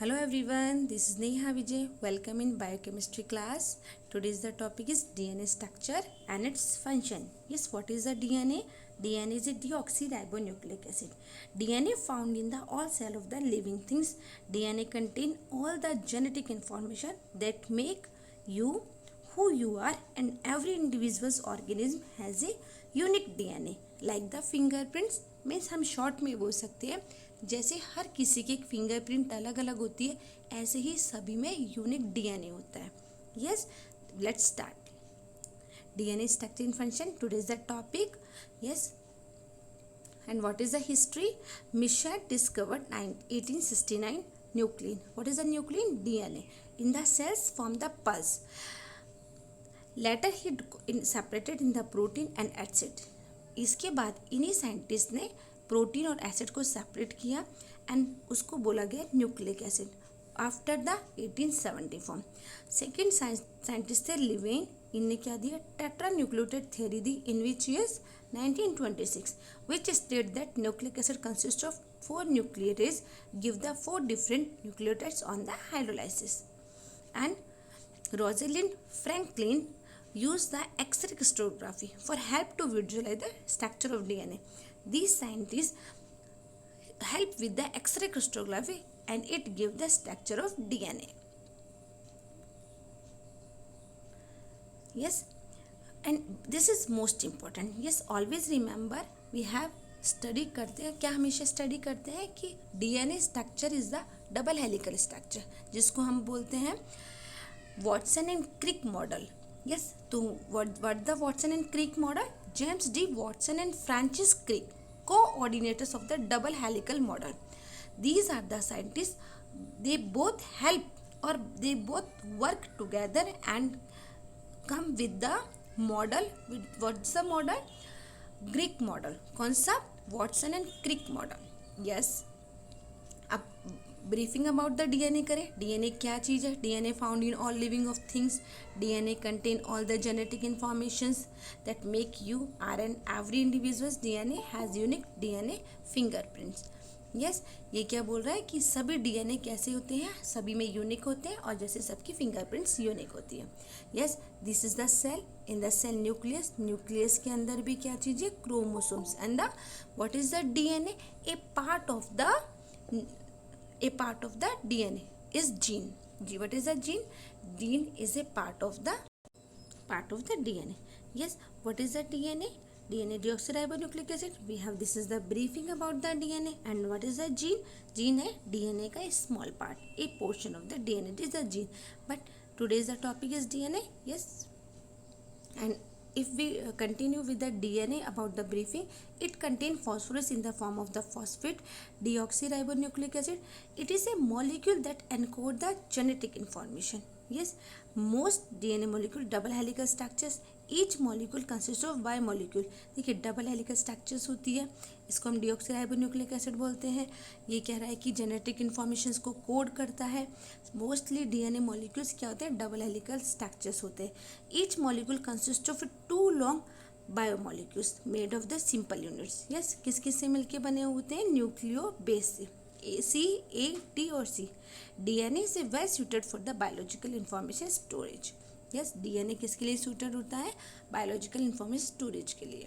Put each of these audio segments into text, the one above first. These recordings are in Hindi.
Hello everyone, this is Neha Vijay. Welcome in biochemistry class. Today's the topic is DNA structure and its function. Yes, what is the DNA? DNA is a deoxyribonucleic acid. DNA found in the all cell of the living things. DNA contain all the genetic information that make you who you are, and every individual's organism has a unique DNA. Like the fingerprints means हम शॉर्ट में बोल सकते हैं जैसे हर किसी की फिंगरप्रिंट अलग अलग होती है, ऐसे ही सभी में यूनिक डीएनए होता है. Yes, let's start. DNA structure and function, today is the topic. Yes, and what is the history? Michaud discovered 1869 nuclein. What is the nuclein? DNA in the cells from the pulse. Later he separated in the protein and acid. इसके बाद इन्हीं साइंटिस्ट ने प्रोटीन और एसिड को सेपरेट किया एंड उसको बोला गया nucleic acid. After the 1870 form. Second scientist थे लिवेन. इनने क्या दिया? Tetra nucleotide theory the in which years 1926, which state that nucleic acid consists of 4 nucleases give the 4 different nucleotides on the hydrolysis. And Rosalind Franklin used the X-ray crystallography for help to visualize the structure of DNA. These scientists help with the X-ray crystallography and it gives the structure of DNA. Yes, and this is most important. Yes, always remember we have study करते हैं, क्या हमेशा स्टडी करते हैं कि DNA structure is the double helical structure, जिसको हम बोलते हैं Watson and Crick model. Yes, तो what the Watson and Crick model? James D. Watson and Francis Crick, co-ordinators of the double helical model. These are the scientists. They both help or they both work together and come with the model. What's the model? Crick model. कौन सा? Watson and Crick model. Yes. अब ब्रीफिंग अबाउट द डीएनए करें. डीएनए क्या चीज़ है? DNA found in all living of things. DNA contain all the genetic informations that make you are an every individuals DNA has unique DNA fingerprints. Yes, ये क्या बोल रहा है कि सभी डीएनए कैसे होते हैं? सभी में यूनिक होते हैं और जैसे सबकी फिंगरप्रिंट्स यूनिक होती है. Yes, this is the cell. In the cell nucleus. Nucleus के अंदर भी क्या चीज़ है? Chromosomes. And the what is the DNA? A part of the DNA is gene. What is a gene? Gene is a part of the DNA. Yes, what is the DNA? DNA deoxyribonucleic acid. We have, this is the briefing about the DNA. And what is the gene? Gene है DNA का small part, a portion of the DNA. It is the gene. But today's the topic is DNA. Yes, and if we continue with the DNA about the briefing, it contains phosphorus in the form of the phosphate deoxyribonucleic acid. It is a molecule that encodes the genetic information. Yes, most DNA molecule double helical structures. Each molecule consists of biomolecule. देखिए डबल हेलिकल स्ट्रक्चर्स होती है, इसको हम डिऑक्सीराइबोन्यूक्लिक एसिड बोलते हैं. ये कह रहा है कि जेनेटिक इन्फॉर्मेशन को कोड करता है. मोस्टली डीएनए मॉलिक्यूल्स क्या होते हैं? डबल हेलिकल स्ट्रक्चर्स होते हैं. Each molecule consist of 2 long biomolecules made of the simple units. Yes, किस किस से मिलके बने होते हैं? न्यूक्लियो बेस से. C, A, T और C. DNA is well suited for the biological information storage. Yes, DNA किसके लिए सूटेड होता है? बायोलॉजिकल इंफॉर्मेशन स्टोरेज के लिए.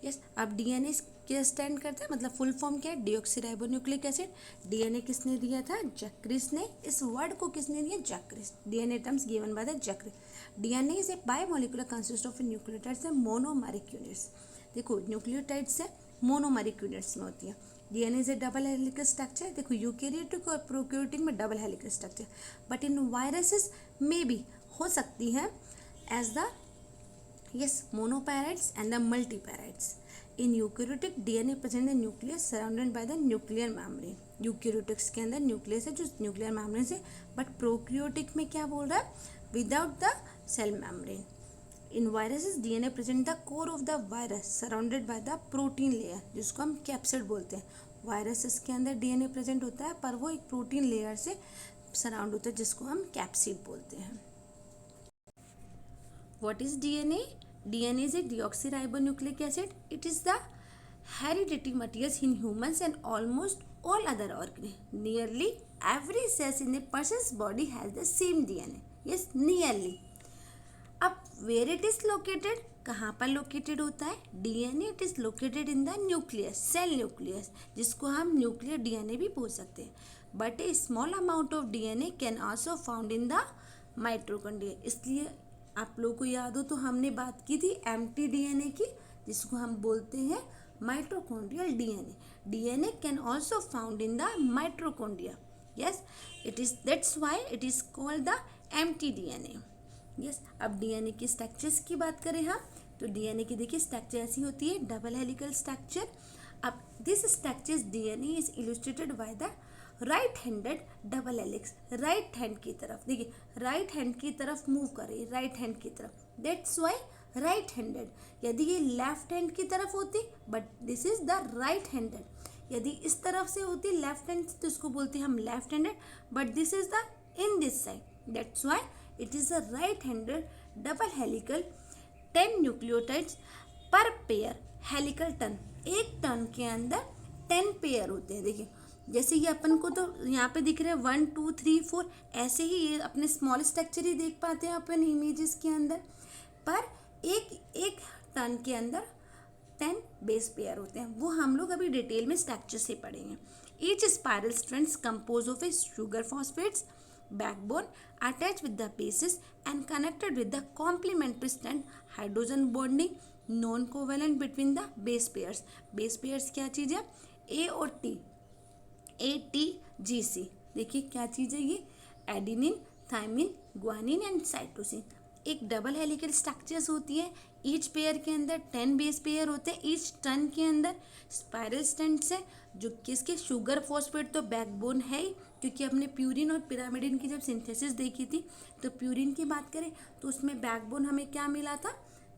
यस, अब डीएनए क्या स्टैंड करता है? मतलब फुल फॉर्म क्या है? Deoxyribonucleic acid. डीएनए किसने दिया था? जैक्रिस ने. इस वर्ड को किसने दिया? जैक्रिस. DNA terms given by the जैक्रिस. DNA is a biomolecular consist of nucleotides and monomeric units. देखो न्यूक्लियोटाइड्स से मोनोमेरिक यूनिट्स में होती है. DNA is a double helical structure. देखो यूकेरियोटिक और प्रोकैरियोटिक में double helical structure, but in viruses में भी हो सकती है एज द मोनोपैराइड्स एंड द मल्टीपैराइड्स. In eukaryotic DNA present the nucleus surrounded by the nuclear membrane. Eukaryotics के अंदर न्यूक्लियस है जो न्यूक्लियर मेम्ब्रेन से, बट प्रोकैरियोटिक में क्या बोल रहा है? Without the cell membrane. In viruses DNA present the core of the virus surrounded by the protein layer, जिसको हम कैप्सिड बोलते हैं. वायरसेस के अंदर डीएनए प्रेजेंट होता है पर वो एक प्रोटीन लेयर से सराउंड होता है, जिसको हम कैप्सिड बोलते हैं. What is DNA? DNA is a deoxyribonucleic acid. It is the hereditary materials in humans and almost all other organisms. Nearly every cells in a person's body has the same DNA. Yes, nearly. अब where it is located, कहाँ पर लोकेटेड होता है? DNA it is located in the nucleus, cell nucleus, जिसको हम न्यूक्लियर डीएनए भी बोल सकते हैं. But a small amount of DNA can also found in the mitochondria. इसलिए आप लोगों को याद हो तो हमने बात की थी एम्प्टी डीएनए की, जिसको हम बोलते हैं mitochondrial DNA. DNA can also found in the mitochondria. Yes, it is that's why it is called the empty DNA. Yes, अब डीएनए की स्ट्रक्चर्स की बात करें हम तो डीएनए की देखिए स्ट्रक्चर ऐसी होती है, डबल हेलिकल स्ट्रक्चर. अब this structures DNA is illustrated by the right handed double helix. Right hand की तरफ देखिए, राइट हैंड की तरफ मूव कर रही है, राइट हैंड की तरफ, दैट्स व्हाई राइट हैंडेड. यदि ये लेफ्ट हैंड की तरफ होती, but this is the right handed. यदि इस तरफ से होती लेफ्ट हैंड तो इसको बोलते हैं हम left handed, but this is the in this side, that's why it is a right-handed double helical. 10 nucleotides पर पेयर. हेलिकल टर्न, एक टर्न के अंदर 10 पेयर होते हैं. देखिए जैसे ये अपन को तो यहाँ पे दिख रहे हैं 1 2 3 4, ऐसे ही ये अपने स्मॉल स्ट्रक्चर ही देख पाते हैं अपन इमेजेस के अंदर. पर एक टर्न के अंदर 10 बेस पेयर होते हैं. वो हम लोग अभी डिटेल में स्ट्रक्चर से पढ़ेंगे. Each spiral strands compose of A sugar phosphates backbone attached with the bases and connected with the complementary strand. Hydrogen bonding non-covalent between the base pairs. base pairs क्या चीज़ है? A और T, ATGC. देखिए क्या चीज़ है ये? Adenine, thymine, guanine and cytosine. एक डबल हेलिकल स्ट्रक्चर्स होती है. ईच पेयर के अंदर 10 बेस पेयर होते हैं. ईच टर्न के अंदर स्पाइरल स्ट्रैंड्स है जो किसके? शुगर फॉस्फेट तो बैकबोन है ही, क्योंकि हमने प्यूरिन और पिरामिडिन की जब सिंथेसिस देखी थी तो प्यूरिन की बात करें तो उसमें बैकबोन हमें क्या मिला था?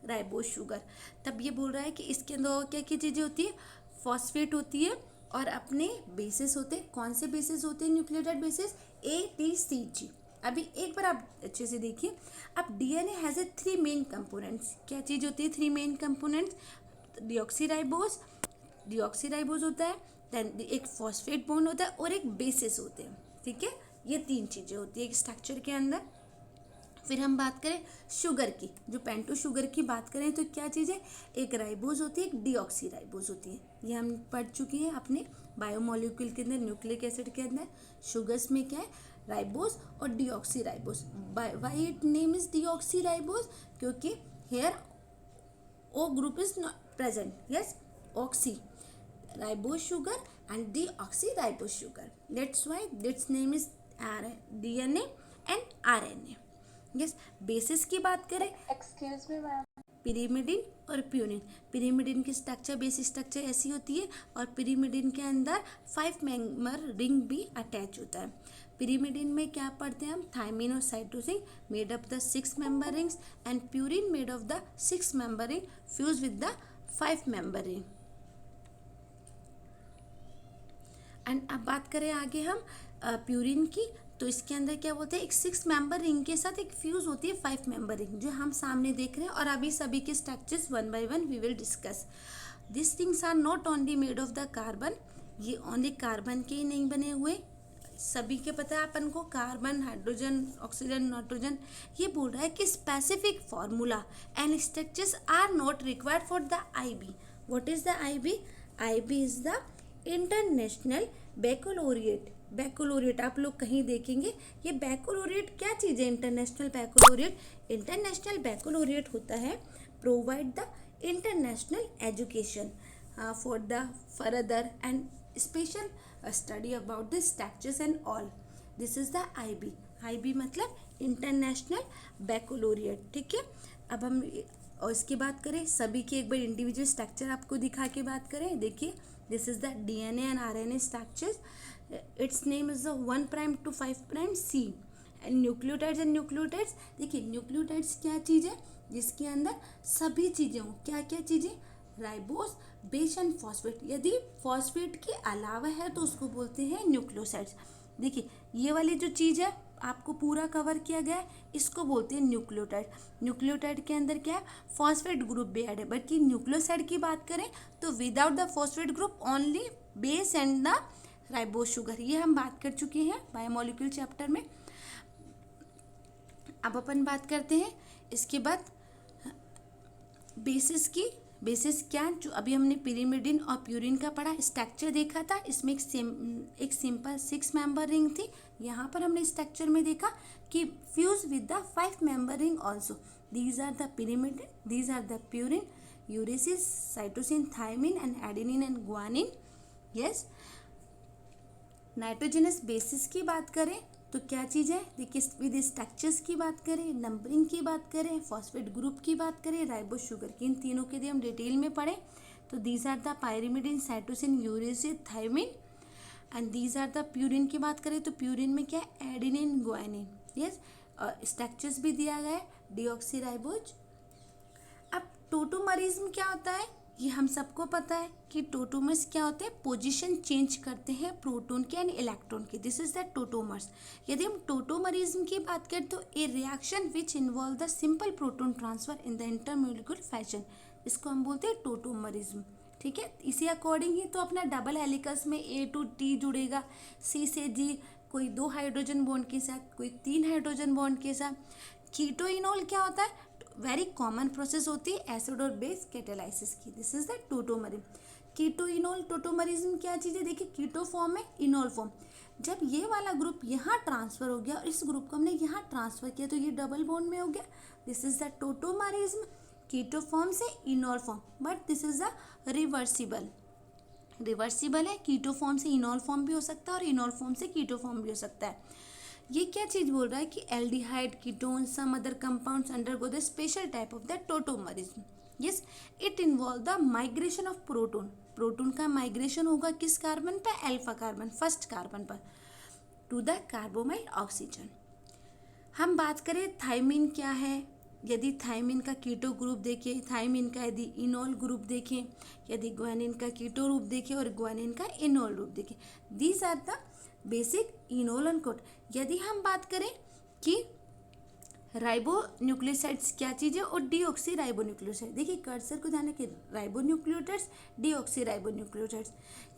Ribose sugar. तब ये बोल रहा है कि इसके अंदर क्या क्या चीज़ें होती है? फॉस्फेट होती है और अपने बेसिस होते हैं. कौन से बेसिस होते हैं? Nucleotide basis ATCG. अभी एक बार आप अच्छे से देखिए. अब DNA has a 3 main components. क्या चीज़ होती है 3 मेन कंपोनेंट्स? डीऑक्सीराइबोज होता है, देन एक फॉस्फेट बॉन्ड होता है और एक बेसिस होते हैं. ठीक है, ये 3 चीज़ें होती है एक स्ट्रक्चर के अंदर. फिर हम बात करें शुगर की, जो पेंटो शुगर की बात करें तो क्या चीज़ है? एक राइबोज होती है, एक डीऑक्सीराइबोज होती है. ये हम पढ़ चुके हैं अपने बायोमोलिक्यूल के अंदर, न्यूक्लिक एसिड के अंदर. शुगर्स में क्या है? राइबोज और deoxyribose. Why it name is deoxyribose? क्योंकि hair O group is not present. Yes, oxy ribose sugar and deoxyribose sugar. That's why its name is DNA and RNA. Yes, basis की बात करें, एक्सक्यूज मी मैम, पिरीमिडिन और प्यूरिन. पिरीमिडिन की स्ट्रक्चर, बेसिक स्ट्रक्चर ऐसी होती है और पिरीमिडिन के अंदर 5 मेंबर रिंग भी अटैच होता है. पिरीमिडिन में क्या पढ़ते हैं हम? थायमिन और cytosine made up the 6 member rings and purine made of the 6 member ring fuse with the 5 member ring. And अब बात करें आगे हम प्यूरिन की, तो इसके अंदर क्या बोलते हैं? एक 6 मेंबर रिंग के साथ एक फ्यूज होती है 5 मेंबर रिंग, जो हम सामने देख रहे हैं. और अभी सभी के structures 1 by 1 we will discuss. This rings are not only made of the carbon. ये ओनली कार्बन के ही नहीं बने हुए, सभी के पता है अपन को कार्बन, हाइड्रोजन, ऑक्सीजन, नाइट्रोजन. ये बोल रहा है कि specific formula and structures are not required for the IB. What is the IB? IB is the international baccalaureate. Baccalaureate आप लोग कहीं देखेंगे. ये बैकलोरिएट क्या चीज़ है? इंटरनेशनल बैकलोरिएट. इंटरनेशनल बैकलोरिएट होता है provide the international education for the further and special study about the structures and all. This is the IB. IB मतलब इंटरनेशनल बैकलोरिएट. ठीक है, अब हम और इसकी बात करें, सभी की एक बार इंडिविजुअल स्ट्रक्चर आपको दिखा के बात करें. देखिए, this is the DNA and RNA structures. It's name is the 1' to 5' C. And nucleotides. देखिए न्यूक्लियोटाइड्स क्या चीज़ है? जिसके अंदर सभी चीज़ें हों. क्या क्या चीज़ें? Ribose, base and phosphate. यदि फॉस्फेट के अलावा है तो उसको बोलते हैं न्यूक्लियोसाइड्स. देखिए ये वाली जो चीज़ है आपको पूरा कवर किया गया है, इसको बोलते हैं न्यूक्लियोटाइड. न्यूक्लियोटाइड के अंदर क्या है? फॉस्फेट ग्रुप भी ऐड है. बल्कि न्यूक्लियोसाइड की बात करें तो without the phosphate group only base and the ribose sugar, ये हम बात कर चुके हैं बायोमोलिक्यूल चैप्टर में। अब अपन बात करते हैं इसके बाद बेसिस की। बेसिस क्या, जो अभी हमने पिरिमिडिन और प्यूरिन का पढ़ा, स्ट्रक्चर देखा था। इसमें एक सिंपल 6 मेंबर रिंग थी। यहाँ पर हमने स्ट्रक्चर में देखा कि fuse with the 5 member ring also. These are the pyrimidine, these are the purine, uracils, cytosine, thymine and adenine and guanine. Yes, nitrogenous bases की बात करें तो क्या चीज़ है, देखिए विद स्ट्रक्चर्स की बात करें, नंबरिंग की बात करें, फॉस्फेट ग्रुप की बात करें, राइबोज शुगर की, इन तीनों के लिए हम डिटेल में पढ़ें तो these are the pyrimidine, cytosine, uracils, thymine and these are the purine की बात करें तो प्यूरिन में क्या है, एडेनिन, ग्वानिन। यस, स्ट्रक्चर्स भी दिया गया है, डीऑक्सीराइबोज। अब टोटोमरिज्म क्या होता है, ये हम सबको पता है कि टोटोमर्स क्या होते हैं, पोजीशन चेंज करते हैं प्रोटॉन के एंड इलेक्ट्रॉन के। This is the tautomers. यदि हम टोटोमरिज्म की बात करें तो ए reaction which involve the simple proton transfer in the intermolecular fashion, इसको हम बोलते हैं टोटोमरिज्म। ठीक है, इसी अकॉर्डिंग ही तो अपना डबल हेलिकस में A to T जुड़ेगा, C से G, कोई 2 हाइड्रोजन बॉन्ड के साथ, कोई 3 हाइड्रोजन बॉन्ड के साथ। कीटोइनोल क्या होता है, वेरी कॉमन प्रोसेस होती है एसिड और बेस कैटालाइसिस की। This is the tautomerism. Keto enol tautomerism क्या चीज़ है, देखिए कीटो फॉर्म में इनोल फॉर्म। जब ये वाला ग्रुप यहाँ ट्रांसफर हो गया और इस ग्रुप को हमने यहाँ ट्रांसफर किया तो ये डबल बॉन्ड में हो गया। This is the tautomerism, keto form से enol form, but this is the reversible. Reversible है, कीटो फॉर्म से इनोल फॉर्म भी हो सकता है और इनोल फॉर्म से कीटो फॉर्म भी हो सकता है। ये क्या चीज़ बोल रहा है कि aldehyde, ketone, some other compounds undergo the special type of the tautomerism. Yes, it involve the migration of proton. Proton का माइग्रेशन होगा किस कार्बन पर, अल्फा कार्बन, फर्स्ट कार्बन पर, टू द कार्बोमाइल ऑक्सीजन। हम बात करें थायमिन क्या है, यदि थायमिन का कीटो ग्रुप देखें, थायमिन का यदि इनोल ग्रुप देखें, यदि ग्वानिन का कीटो रूप देखें और ग्वानिन का इनोल रूप देखें, these are the basic enol and keto. यदि हम बात करें कि राइबो न्यूक्लियोसाइड्स क्या चीज़ है और डीऑक्सी राइबो न्यूक्लियोसाइड, देखिए कर्सर को ध्यान रखिए, ribonucleotides, deoxyribonucleotides.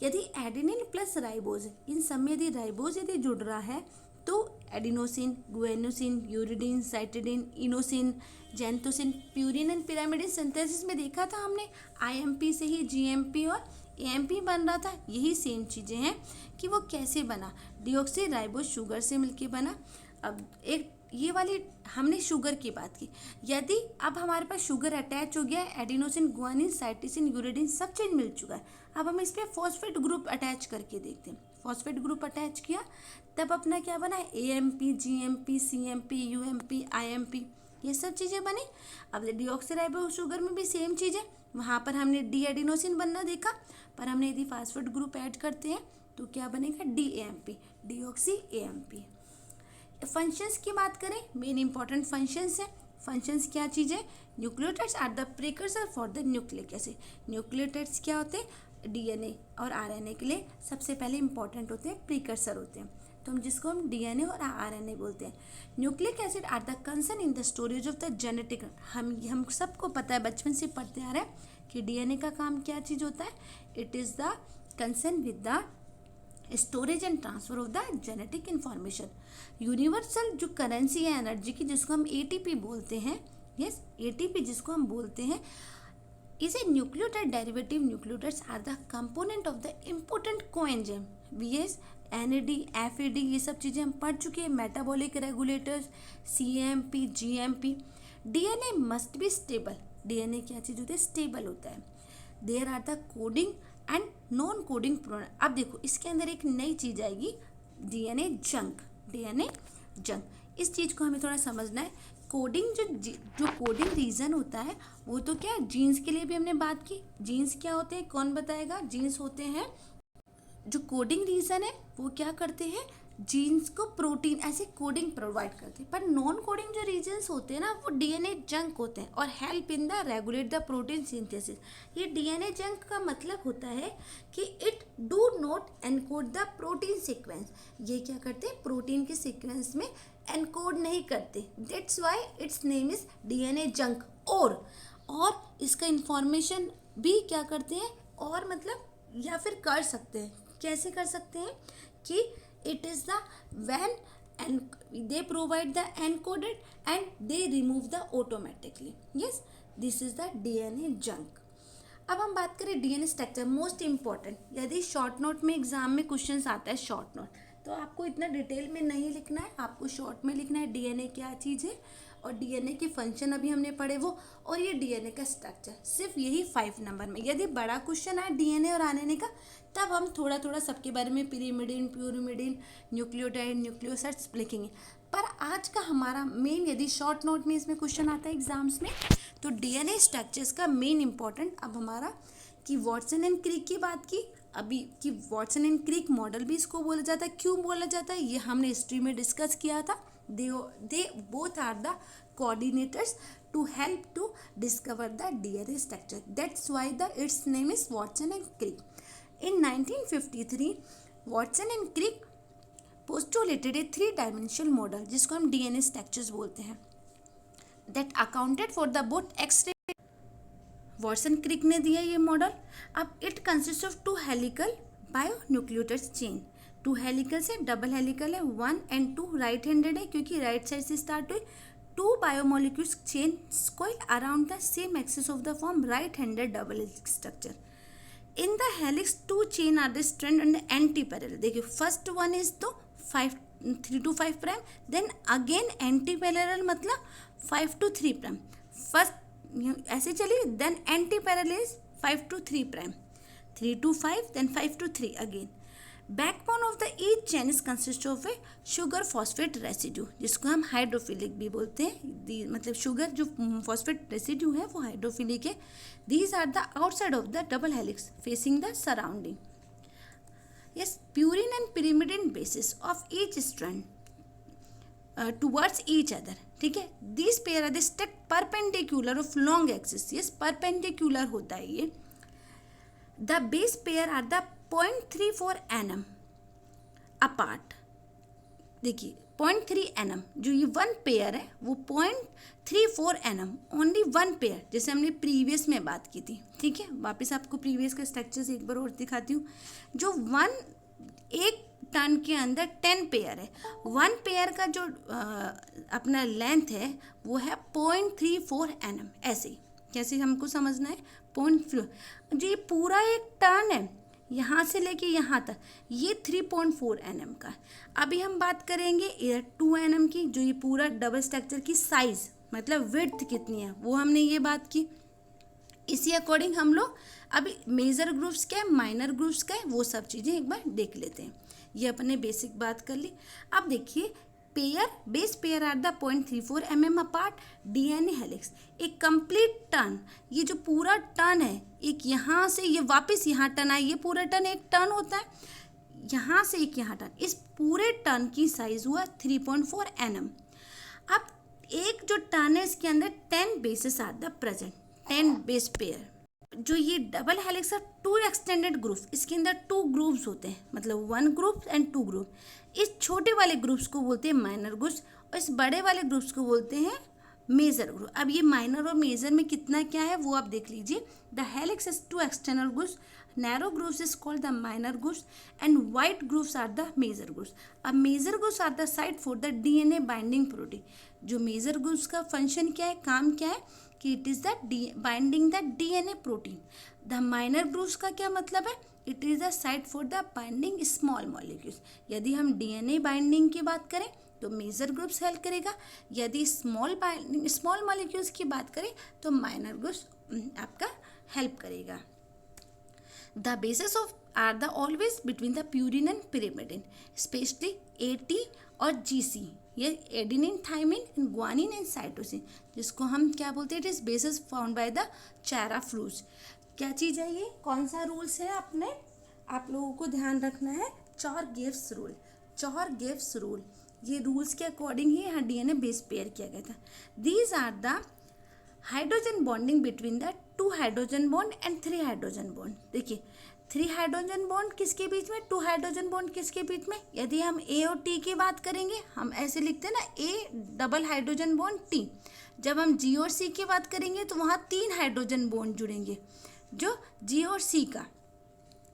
यदि एडेनिन प्लस राइबोज, इन सब में यदि राइबोज यदि जुड़ रहा है तो adenosine, guanosine, uridine, cytidine, inosine, xanthosine, purine and pyrimidine synthesis में देखा था हमने, आईएमपी से ही जीएमपी और एएमपी बन रहा था। यही सेम चीज़ें हैं कि वो कैसे बना, डीऑक्सी राइबोज शुगर से मिलके बना। अब एक ये वाली हमने शुगर की बात की, यदि अब हमारे पास शुगर अटैच हो गया है, एडिनोसिन, गुआनिन, साइटिसिन, यूरिडिन सब चीज़ मिल चुका है। अब हम इस पर फॉस्फेट ग्रुप अटैच करके देखते हैं। फॉस्फेट ग्रुप अटैच किया तब अपना क्या बना है, AMP, GMP, CMP, UMP, IMP, ये सब चीज़ें बनी। अब डीऑक्सीराइबो शुगर में भी सेम चीज़ है, वहाँ पर हमने डी एडिनोसिन बनना देखा, पर हमने यदि फॉस्फेट ग्रुप ऐड करते हैं तो क्या बनेगा, डीएएमपी, डीऑक्सी एएमपी। फंक्शंस की बात करें, मेन इंपॉर्टेंट फंक्शंस है। फंक्शंस क्या चीज़ है, nucleotides are the precursor for the nucleic acid. Nucleotides क्या होते हैं, डीएनए और आरएनए के लिए सबसे पहले इंपॉर्टेंट होते हैं, प्रीकर्सर होते हैं, तो हम जिसको हम डीएनए और आरएनए बोलते हैं। Nucleic acid are the concern in the storage of the genetic. हम सबको पता है, बचपन से पढ़ते आ रहे हैं कि डीएनए का काम क्या चीज़ होता है, it is the concern with the storage and transfer of the genetic information. Universal जो करेंसी है एनर्जी की, जिसको हम एटीपी बोलते हैं, यस एटीपी जिसको हम बोलते हैं, is a nucleotide derivative. Nucleotides are the component of the important coenzyme, VS, NAD, FAD, ये सब चीज़ें हम पढ़ चुके हैं। Metabolic regulators, CMP, GMP. DNA must be stable. DNA क्या चीज़ होती है, स्टेबल होता है। There are the coding and non coding product. अब देखो इसके अंदर एक नई चीज़ आएगी, डीएनए जंक। डीएनए जंक, इस चीज़ को हमें थोड़ा समझना है। कोडिंग जो कोडिंग रीजन होता है वो तो क्या है, जीन्स के लिए भी हमने बात की। जीन्स क्या होते हैं, कौन बताएगा, जीन्स होते हैं जो कोडिंग रीजन है वो क्या करते हैं, जीन्स को प्रोटीन ऐसे कोडिंग प्रोवाइड करते हैं। पर नॉन कोडिंग जो रीजन्स होते हैं ना, वो डीएनए जंक होते हैं और help in the regulate the protein synthesis. ये डीएनए जंक का मतलब होता है कि it do not encode the protein sequence. ये क्या करते हैं, प्रोटीन के सीक्वेंस में एनकोड नहीं करते, that's why it's name is DNA junk. और इसका इंफॉर्मेशन भी क्या करते हैं, और मतलब या फिर कर सकते हैं, कैसे कर सकते हैं कि it is the when and they provide the encoded and they remove the automatically. Yes, this is the DNA junk. अब हम बात करें डीएनए स्ट्रक्चर, मोस्ट इम्पॉर्टेंट. यदि शॉर्ट नोट में एग्जाम में क्वेश्चन आता है शॉर्ट नोट, तो आपको इतना डिटेल में नहीं लिखना है, आपको शॉर्ट में लिखना है डीएनए क्या चीज़ है और डीएनए के फंक्शन अभी हमने पढ़े वो, और ये डीएनए का स्ट्रक्चर, सिर्फ यही 5 नंबर में. यदि बड़ा क्वेश्चन आए डीएनए और आरएनए का, तब हम थोड़ा थोड़ा सबके बारे में पिरिमिडिन, प्यूरिमिडिन, न्यूक्लियोटाइड, न्यूक्लियोसाइड्स लिखेंगे. पर आज का हमारा मेन, यदि शॉर्ट नोट में इसमें क्वेश्चन आता है एग्जाम्स में, तो डीएनए स्ट्रक्चर्स का मेन इंपॉर्टेंट अब हमारा कि वॉटसन एंड क्रिक की बात की अभी, कि वॉटसन एंड क्रिक मॉडल भी इसको बोला जाता है. क्यों बोला जाता है ये हमने हिस्ट्री में डिस्कस किया था. they both are the coordinators to help to discover the DNA structure. That's why its name is Watson and Crick. In 1953, Watson and Crick postulated a 3-dimensional model जिसको हम DNA structures बोलते हैं, that accounted for the both X-ray. Watson Crick ने दिया ये मॉडल. अब it consist of 2 helical bionucleotide chain. 2 helical से डबल हेलिकल है, 1 and 2 राइट हैंडेड है क्योंकि राइट साइड से स्टार्ट हुई. 2 biomolecules chain coil around the same axis of the form right handed double helix structure. In the helix 2 chain are the strand and anti parallel. देखिए फर्स्ट वन इज तो 3 to 5 prime, then again anti parallel मतलब 5 to 3 प्राइम. फर्स्ट ऐसे चलिए, then anti parallel is 5 to 3 prime, 3 to 5, then 5 to 3 again. Backbone of the each chain is consist of A sugar phosphate residue, जिसको हम हाइड्रोफिलिक भी बोलते हैं. मतलब शुगर जो फॉस्फेट रेसिड्यू है वो हाइड्रोफिलिक है. These are the outside of the double helix facing the surrounding. Yes, purine and pyrimidine bases of each strand towards each other. ठीक है, this pair are the stacked perpendicular of long axis. Yes, perpendicular होता है ये. The base pair are the 0.34 nm apart. देखिए 0.3 nm जो ये 1 पेयर है वो 0.34 nm, ओनली 1 पेयर, जैसे हमने प्रीवियस में बात की थी. ठीक है, वापस आपको प्रीवियस का स्ट्रक्चर्स एक बार और दिखाती हूँ. जो 1 टन के अंदर 10 पेयर है. 1 पेयर का जो अपना लेंथ है वो है 0.34 nm. ऐसे ही कैसे हमको समझना है, 0.4 जो ये पूरा एक टन है यहाँ से लेके यहाँ तक, ये 3.4 nm का. अभी हम बात करेंगे 2 nm की, जो ये पूरा डबल स्ट्रक्चर की साइज मतलब विड्थ कितनी है वो हमने ये बात की. इसी अकॉर्डिंग हम लोग अभी मेजर ग्रुप्स क्या है, माइनर ग्रुप्स क्या है, वो सब चीज़ें एक बार देख लेते हैं. ये अपने बेसिक बात कर ली. अब देखिए pair, base pair are the 0.34 mm apart. DNA helix एक कंप्लीट टर्न, ये जो पूरा टर्न है, एक यहाँ से ये वापस यहाँ टर्न आए, ये पूरा टर्न एक टर्न होता है, यहाँ से एक यहाँ टर्न, इस पूरे टर्न की साइज हुआ 3.4 nm. अब एक जो टर्न है इसके अंदर 10 bases are the present, 10 base pair. जो ये डबल हेलिक्स है 2 एक्सटेंडेड ग्रुप, इसके अंदर 2 ग्रुप्स होते हैं, मतलब 1 ग्रुप एंड 2 ग्रुप. इस छोटे वाले ग्रुप्स को बोलते हैं माइनर ग्रुप्स और इस बड़े वाले ग्रुप्स को बोलते हैं मेजर ग्रुप. अब ये माइनर और मेजर में कितना क्या है वो आप देख लीजिए. The helix is 2 external groups, narrow groups is called the minor groups and wide groups are the major groups. अब major groups are the site for the DNA binding protein. जो मेजर ग्रुप्स का फंक्शन क्या है, काम क्या है कि it is the binding the DNA protein. The minor groups का क्या मतलब है, it is the site for the binding small molecules. यदि हम डीएनए बाइंडिंग की बात करें तो मेजर ग्रुप्स हेल्प करेगा, यदि स्मॉल मॉलिक्यूल्स की बात करें तो माइनर ग्रुप्स आपका हेल्प करेगा. The bases of are the always between the purine and pyrimidine, specially AT और GC. ये adenine, thymine and guanine and cytosine, जिसको हम क्या बोलते हैं, it is bases found by the चारा फ्रूट्स. क्या चीज़ है ये, कौन सा रूल्स है अपने आप लोगों को ध्यान रखना है, चॉर-गिव्स रूल. चॉर-गिव्स रूल, ये रूल्स के अकॉर्डिंग ही यहाँ डीएनए बेस पेयर किया गया था. These are the hydrogen bonding between the 2 hydrogen bond and 3 hydrogen bond. देखिए 3 हाइड्रोजन बॉन्ड किसके बीच में, 2 हाइड्रोजन बॉन्ड किसके बीच में. यदि हम A और T की बात करेंगे, हम ऐसे लिखते हैं ना, A double hydrogen bond T. जब हम G और C की बात करेंगे तो वहाँ 3 हाइड्रोजन बॉन्ड जुड़ेंगे, जो G और C का.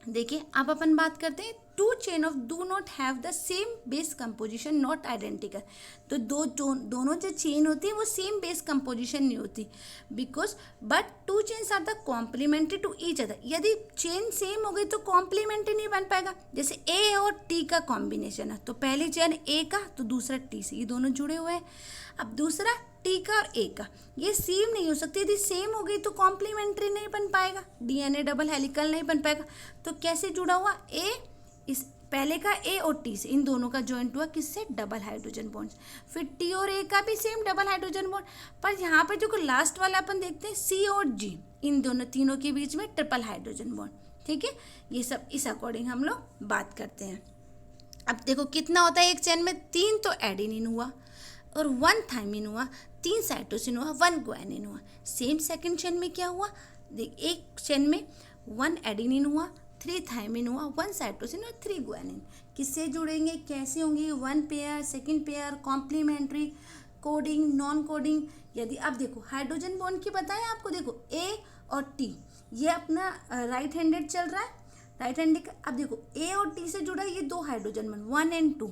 देखिए अब अपन बात करते हैं, to chain of do not have the same base composition not identical. तो दोनों जो चेन होती है वो सेम बेस कंपोजिशन नहीं होती, because but two chains are the complementary to each other. यदि चेन सेम हो गई तो कॉम्प्लीमेंट्री नहीं बन पाएगा। जैसे ए और टी का कॉम्बिनेशन है, तो पहली चेन ए का तो दूसरा टी से, ये दोनों जुड़े हुए हैं। अब दूसरा टी का और ए का, ये सेम नहीं हो सकती। यदि सेम हो गई तो कॉम्प्लीमेंट्री नहीं बन पाएगा, डीएनए डबल हेलिकल नहीं बन पाएगा। तो कैसे जुड़ा हुआ, ए इस पहले का ए और टी से, इन दोनों का जॉइंट हुआ किससे, डबल हाइड्रोजन बॉन्ड। फिर टी और ए का भी सेम डबल हाइड्रोजन बॉन्ड। पर यहाँ पर जो लास्ट वाला अपन देखते हैं सी और जी, इन दोनों तीनों के बीच में ट्रिपल हाइड्रोजन बॉन्ड। ठीक है, ये सब इस अकॉर्डिंग हम लोग बात करते हैं। अब देखो कितना होता है एक चेन में, 3 तो एडेनिन हुआ और 1 थायमिन हुआ, 3 साइटोसिन हुआ, 1 ग्वानिन हुआ। सेम सेकंड चेन में क्या हुआ, देख एक चेन में 1 एडेनिन हुआ, 3 थायमिन हुआ, 1 साइटोसिन और 3 ग्वानिन। किससे जुड़ेंगे, कैसे होंगे, 1 pair, second pair, complementary, coding, non coding. यदि अब देखो हाइड्रोजन बॉन्ड की बताएं आपको, देखो ए और टी ये अपना राइट हैंडेड चल रहा है, राइट हैंडेड। अब देखो ए और टी से जुड़ा ये 2 हाइड्रोजन बॉन्ड 1 और 2।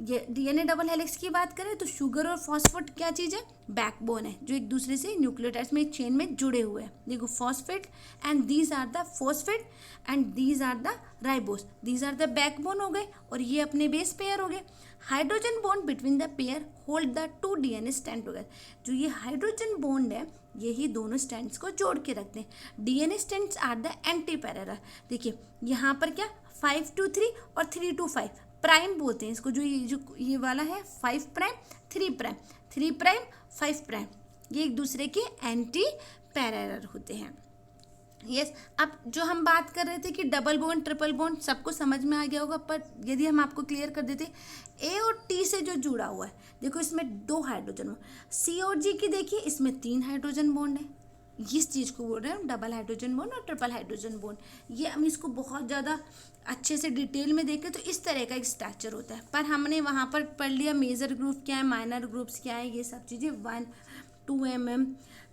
ये डीएनए डबल हेलिक्स की बात करें तो शुगर और फॉस्फेट क्या चीज़ है, बैकबोन है, जो एक दूसरे से न्यूक्लियोटाइड्स में एक चेन में जुड़े हुए हैं। देखो phosphate and these are the phosphate and these are the ribose, these are the backbone हो गए और ये अपने बेस पेयर हो गए। Hydrogen bond between the pair hold the 2 DNA stand together. जो ये हाइड्रोजन बॉन्ड है यही दोनों स्टैंड्स को जोड़ के रखते हैं। DNA stands are the anti parallel. देखिए यहाँ पर क्या 5 to 3 और 3 to 5 प्राइम बोलते हैं इसको, जो ये वाला है 5 प्राइम 3 प्राइम, 3 प्राइम 5 प्राइम, ये एक दूसरे के एंटी पैरेलल होते हैं। यस, अब जो हम बात कर रहे थे कि डबल बॉन्ड ट्रिपल बॉन्ड सबको समझ में आ गया होगा, पर यदि हम आपको क्लियर कर देते, ए और टी से जो जुड़ा हुआ है, देखो इसमें 2 हाइड्रोजन बॉन्ड, सी और जी की देखिए इसमें 3 हाइड्रोजन बॉन्ड है। इस चीज़ को बोल रहे हैं हम डबल हाइड्रोजन बॉन्ड और ट्रिपल हाइड्रोजन बॉन्ड। ये हम इसको बहुत ज़्यादा अच्छे से डिटेल में देखें तो इस तरह का एक स्ट्रक्चर होता है, पर हमने वहाँ पर पढ़ लिया मेजर ग्रुप क्या है, माइनर ग्रुप्स क्या है, ये सब चीज़ें 1 2 mm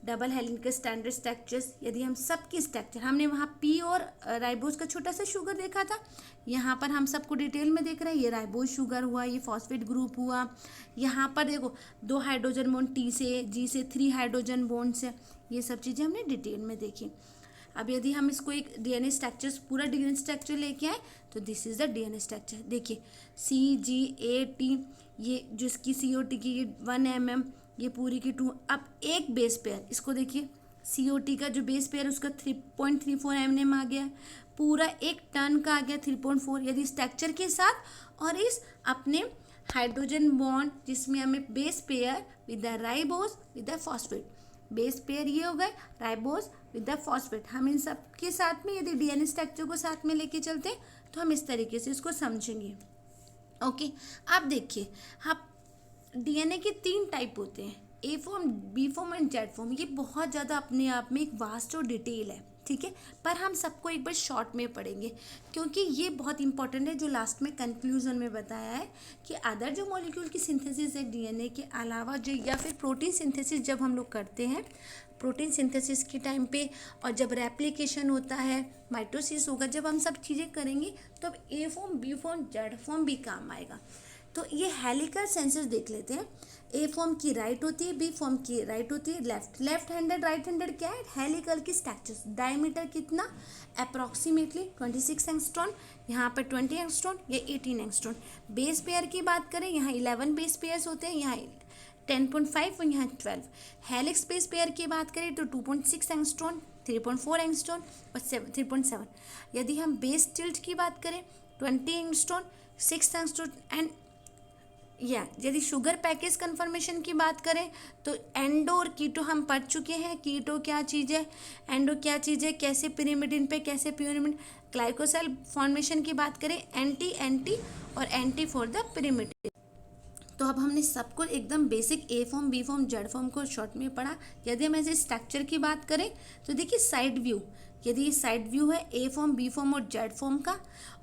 double helical standard structures. यदि हम सबकी स्ट्रक्चर, हमने वहाँ पी और राइबोस का छोटा सा शुगर देखा था, यहाँ पर हम सबको डिटेल में देख रहे हैं। ये राइबोस शुगर हुआ, ये फॉस्फेट ग्रुप हुआ, यहाँ पर देखो 2 हाइड्रोजन बॉन्ड टी से, जी से 3 हाइड्रोजन बॉन्ड से, ये सब चीज़ें हमने डिटेल में देखी। अब यदि हम इसको एक डीएनए स्ट्रक्चर, पूरा डीएनए स्ट्रक्चर लेके आए तो this is the DNA structure. देखिए सी जी ए टी, ये जो इसकी सी ओ टी की 1 mm, ये पूरी की 2। अब एक बेस पेयर, इसको देखिए सी ओ टी का जो बेस पेयर उसका 3.34 mm आ गया, पूरा एक टन का आ गया 3.4। यदि स्ट्रक्चर के साथ और इस अपने हाइड्रोजन बॉन्ड जिसमें हमें base pair with the ribose with the phosphate, base pair ये हो गए, राइबोस विद द फॉस्फेट। हम इन सब के साथ में यदि डीएनए स्ट्रक्चर को साथ में लेके चलते हैं तो हम इस तरीके से इसको समझेंगे। ओके, अब देखिए आप डीएनए के 3 टाइप होते हैं, A form, B form and Z form. ये बहुत ज़्यादा अपने आप में एक वास्ट और डिटेल है, ठीक है, पर हम सबको एक बार शॉर्ट में पढ़ेंगे क्योंकि ये बहुत इंपॉर्टेंट है। जो लास्ट में कंक्लूजन में बताया है कि अदर जो मॉलिक्यूल की सिंथेसिस है डीएनए के अलावा, जो या फिर प्रोटीन सिंथेसिस जब हम लोग करते हैं, प्रोटीन सिंथेसिस के टाइम पे, और जब रेप्लिकेशन होता है, माइटोसिस होगा, जब हम सब चीज़ें करेंगे तो अब A form, B form, Z form भी काम आएगा। तो ये हेलिकल सेंसेस देख लेते हैं। ए फॉर्म की राइट होती है, बी फॉर्म की राइट होती है, लेफ्ट हैंडेड, राइट हैंडेड क्या है, हेलिकल की स्ट्रक्चर्स। डायमीटर कितना, अप्रॉक्सीमेटली 26 एंगस्ट्रॉन, यहाँ पर 20 एंगस्ट्रॉन, ये 18 एंगस्ट्रॉन। बेस पेयर की बात करें, यहाँ 11 बेस पेयर्स होते हैं, यहाँ 10.5 और यहाँ 12। हेलिक्स बेस पेयर की बात करें तो 2.6 एंगस्ट्रॉन, 3.4 एंगस्ट्रॉन और 3.7। यदि हम बेस टिल्ट की बात करें 20 एंगस्ट्रॉन, 6 एंगस्ट्रॉन एंड यदि शुगर पैकेज कन्फर्मेशन की बात करें तो एंडो और कीटो हम पढ़ चुके हैं। कीटो क्या चीज़ है, एंडो क्या चीज़ है, कैसे पिरिमिडिन पे कैसे पिरिमिड। ग्लाइकोसाइल फॉर्मेशन की बात करें एंटी एंटी और एंटी फॉर द पिरिमिडिन। तो अब हमने सबको एकदम basic A form, B form, Z form को शॉर्ट में पढ़ा। यदि हम ऐसे स्ट्रक्चर की बात करें तो देखिए साइड व्यू, यदि ये साइड व्यू है ए फॉर्म, बी फॉर्म और जेड फॉर्म का,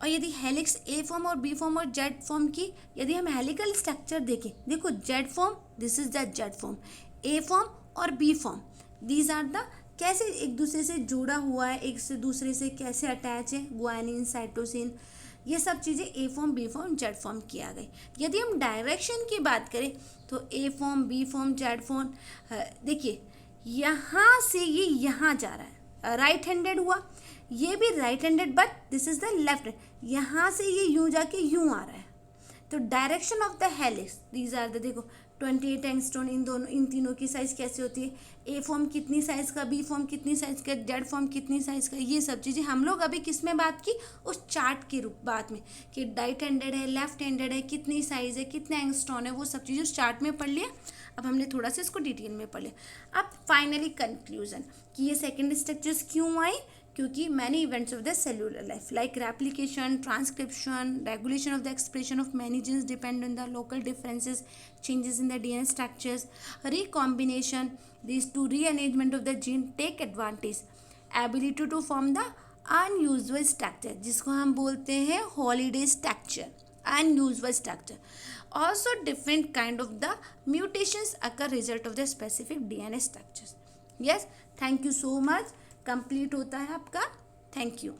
और यदि हेलिक्स ए फॉर्म और बी फॉर्म और जेड फॉर्म की, यदि हम हेलिकल स्ट्रक्चर देखें, देखो Z form, this is the Z form, A form और B form, these are the कैसे एक दूसरे से जुड़ा हुआ है, एक से दूसरे से कैसे अटैच है, ग्वानिन, साइटोसिन, ये सब चीज़ें A form, B form, Z form किया गई। यदि हम डायरेक्शन की बात करें तो A form, B form, Z form, देखिए यहाँ से ये यहाँ जा रहा है, राइट हैंडेड हुआ, ये भी right handed but this is the left hand, यहाँ से ये यूँ जाके यूँ आ रहा है। तो direction of the helix, these are the, देखो 28 एंगस्ट्रॉम, इन तीनों की साइज कैसे होती है, ए फॉर्म कितनी साइज का, बी फॉर्म कितनी साइज का, जेड फॉर्म कितनी साइज का, ये सब चीज़ें हम लोग अभी किस में बात की, उस चार्ट के रूप बात में, कि राइट हैंडेड है, लेफ्ट हैंडेड है, कितनी साइज है, कितने एंगस्ट्रॉम है, वो सब चीज़ें उस चार्ट में पढ़ लिया। अब हमने थोड़ा सा इसको डिटेल में पढ़ लिया। अब फाइनली कंक्लूजन कि ये सेकेंड स्ट्रक्चर्स क्यों आई, क्योंकि many events of the cellular life like replication, transcription, regulation of the expression of many genes depend on the local differences, changes in the DNA structures, recombination, these two rearrangement of the gene take advantage, ability to form the unusual structure जिसको हम बोलते हैं holiday structure, unusual structure. Also different kind of the mutations occur result of the specific DNA structures. Yes, thank you so much. Complete होता है आपका, थैंक यू।